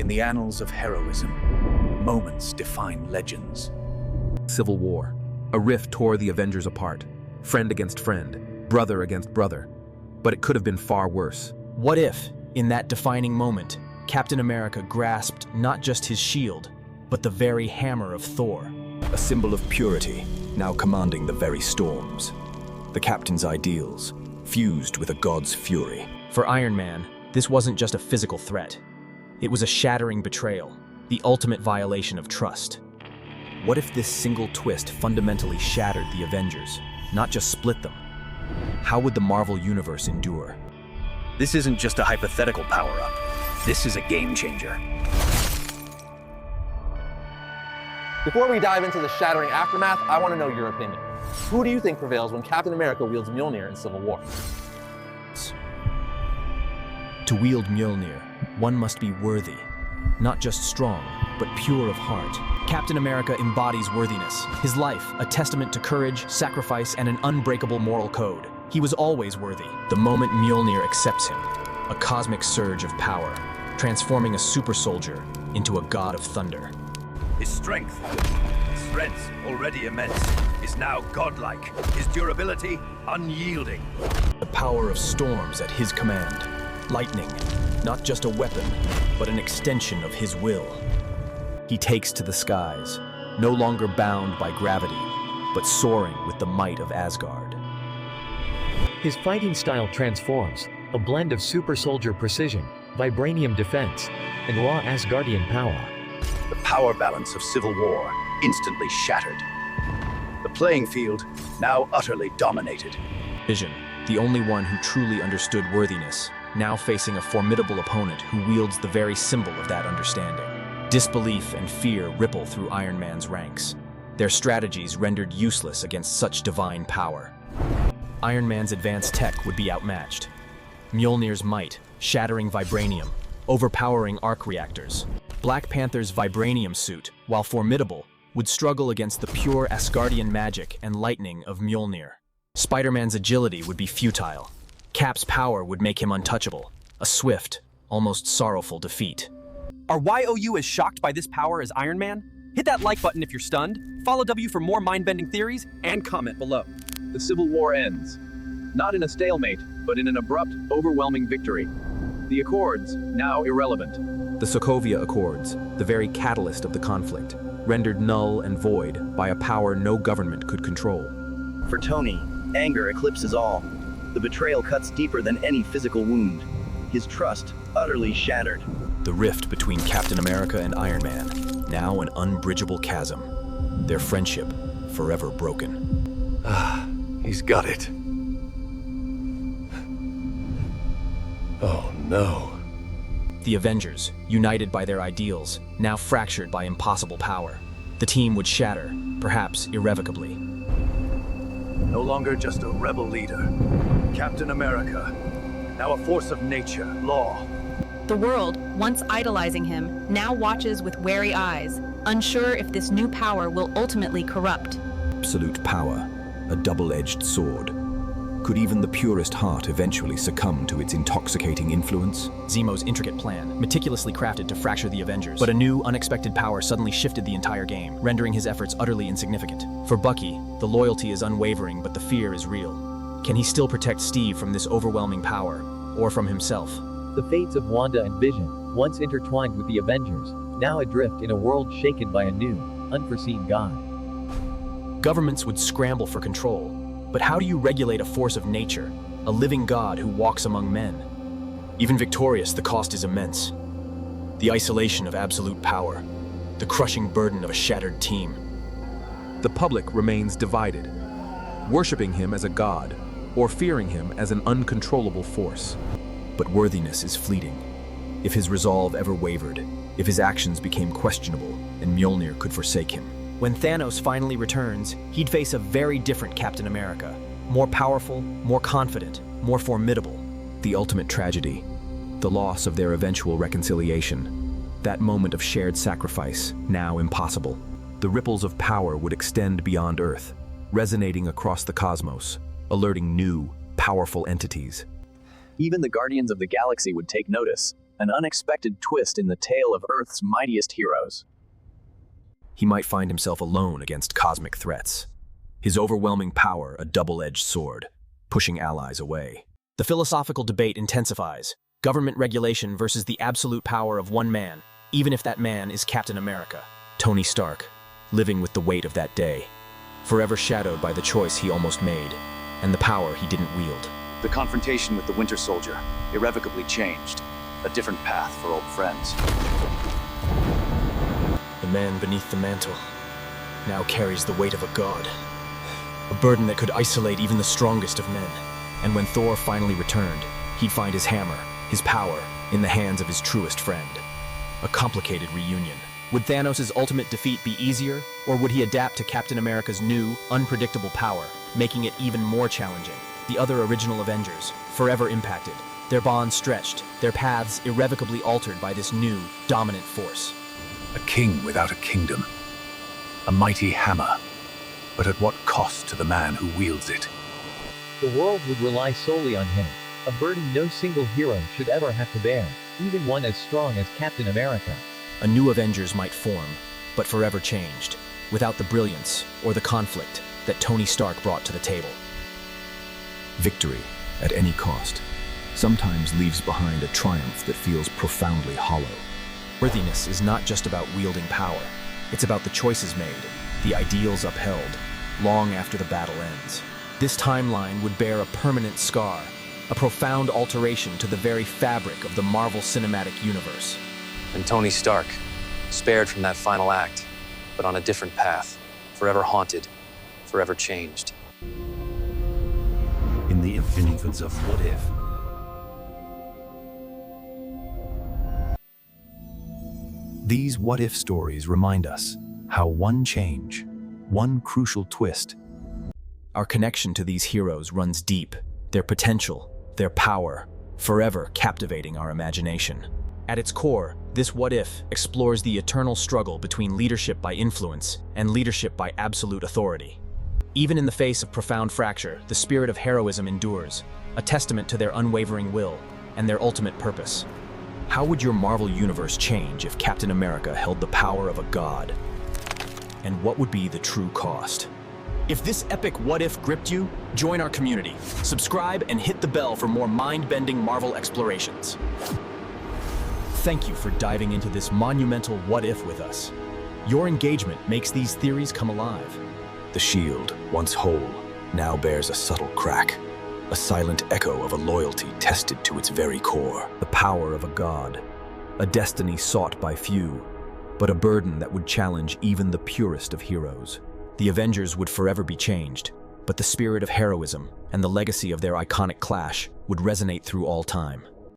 In the annals of heroism, moments define legends. Civil War. A rift tore the Avengers apart. Friend against friend, brother against brother. But it could have been far worse. What if, in that defining moment, Captain America grasped not just his shield, but the very hammer of Thor? A symbol of purity, now commanding the very storms. The captain's ideals, fused with a god's fury. For Iron Man, this wasn't just a physical threat. It was a shattering betrayal, the ultimate violation of trust. What if this single twist fundamentally shattered the Avengers, not just split them? How would the Marvel Universe endure? This isn't just a hypothetical power-up. This is a game changer. Before we dive into the shattering aftermath, I want to know your opinion. Who do you think prevails when Captain America wields Mjolnir in Civil War? To wield Mjolnir, one must be worthy, not just strong, but pure of heart. Captain America embodies worthiness, his life a testament to courage, sacrifice, and an unbreakable moral code. He was always worthy. The moment Mjolnir accepts him, a cosmic surge of power, transforming a super soldier into a god of thunder. His strength, already immense, is now godlike. His durability, unyielding. The power of storms at his command. Lightning, not just a weapon, but an extension of his will. He takes to the skies, no longer bound by gravity, but soaring with the might of Asgard. His fighting style transforms, a blend of super soldier precision, vibranium defense, and raw Asgardian power. The power balance of Civil War instantly shattered. The playing field now utterly dominated. Vision, the only one who truly understood worthiness, now facing a formidable opponent who wields the very symbol of that understanding. Disbelief and fear ripple through Iron Man's ranks, their strategies rendered useless against such divine power. Iron Man's advanced tech would be outmatched. Mjolnir's might, shattering vibranium, overpowering arc reactors. Black Panther's vibranium suit, while formidable, would struggle against the pure Asgardian magic and lightning of Mjolnir. Spider-Man's agility would be futile. Cap's power would make him untouchable, a swift, almost sorrowful defeat. Are YOU as shocked by this power as Iron Man? Hit that like button if you're stunned, follow W for more mind-bending theories, and comment below. The Civil War ends. Not in a stalemate, but in an abrupt, overwhelming victory. The Accords, now irrelevant. The Sokovia Accords, the very catalyst of the conflict, rendered null and void by a power no government could control. For Tony, anger eclipses all. The betrayal cuts deeper than any physical wound. His trust utterly shattered. The rift between Captain America and Iron Man, now an unbridgeable chasm. Their friendship forever broken. He's got it. Oh no. The Avengers, united by their ideals, now fractured by impossible power. The team would shatter, perhaps irrevocably. No longer just a rebel leader. Captain America, now a force of nature, law. The world, once idolizing him, now watches with wary eyes, unsure if this new power will ultimately corrupt. Absolute power, a double-edged sword. Could even the purest heart eventually succumb to its intoxicating influence? Zemo's intricate plan, meticulously crafted to fracture the Avengers. But a new, unexpected power suddenly shifted the entire game, rendering his efforts utterly insignificant. For Bucky, the loyalty is unwavering, but the fear is real. Can he still protect Steve from this overwhelming power, or from himself? The fates of Wanda and Vision, once intertwined with the Avengers, now adrift in a world shaken by a new, unforeseen god. Governments would scramble for control, but how do you regulate a force of nature, a living god who walks among men? Even victorious, the cost is immense. The isolation of absolute power, the crushing burden of a shattered team. The public remains divided, worshipping him as a god, or fearing him as an uncontrollable force. But worthiness is fleeting. If his resolve ever wavered, if his actions became questionable, and Mjolnir could forsake him. When Thanos finally returns, he'd face a very different Captain America. More powerful, more confident, more formidable. The ultimate tragedy, the loss of their eventual reconciliation. That moment of shared sacrifice, now impossible. The ripples of power would extend beyond Earth, resonating across the cosmos, alerting new, powerful entities. Even the Guardians of the Galaxy would take notice. an unexpected twist in the tale of Earth's mightiest heroes. He might find himself alone against cosmic threats. His overwhelming power a double-edged sword, pushing allies away. The philosophical debate intensifies. Government regulation versus the absolute power of one man, even if that man is Captain America. Tony Stark, living with the weight of that day, forever shadowed by the choice he almost made, and the power he didn't wield. The confrontation with the Winter Soldier irrevocably changed. A different path for old friends. The man beneath the mantle now carries the weight of a god. A burden that could isolate even the strongest of men. And when Thor finally returned, he'd find his hammer, his power, in the hands of his truest friend. A complicated reunion. Would Thanos' ultimate defeat be easier, or would he adapt to Captain America's new, unpredictable power, making it even more challenging? The other original Avengers, forever impacted, their bonds stretched, their paths irrevocably altered by this new, dominant force. A king without a kingdom. A mighty hammer. But at what cost to the man who wields it? The world would rely solely on him, a burden no single hero should ever have to bear, even one as strong as Captain America. A new Avengers might form, but forever changed, without the brilliance or the conflict that Tony Stark brought to the table. Victory, at any cost, sometimes leaves behind a triumph that feels profoundly hollow. Worthiness is not just about wielding power. It's about the choices made, the ideals upheld, long after the battle ends. This timeline would bear a permanent scar, a profound alteration to the very fabric of the Marvel Cinematic Universe. And Tony Stark, spared from that final act, but on a different path, forever haunted, forever changed. In the infinities of what if. These what-if stories remind us how one change, one crucial twist. Our connection to these heroes runs deep, their potential, their power, forever captivating our imagination. At its core, this what-if explores the eternal struggle between leadership by influence and leadership by absolute authority. Even in the face of profound fracture, the spirit of heroism endures, a testament to their unwavering will and their ultimate purpose. How would your Marvel universe change if Captain America held the power of a god? And what would be the true cost? If this epic what-if gripped you, join our community. Subscribe and hit the bell for more mind-bending Marvel explorations. Thank you for diving into this monumental what-if with us. Your engagement makes these theories come alive. The shield, once whole, now bears a subtle crack. A silent echo of a loyalty tested to its very core. The power of a god. A destiny sought by few, but a burden that would challenge even the purest of heroes. The Avengers would forever be changed, but the spirit of heroism and the legacy of their iconic clash would resonate through all time.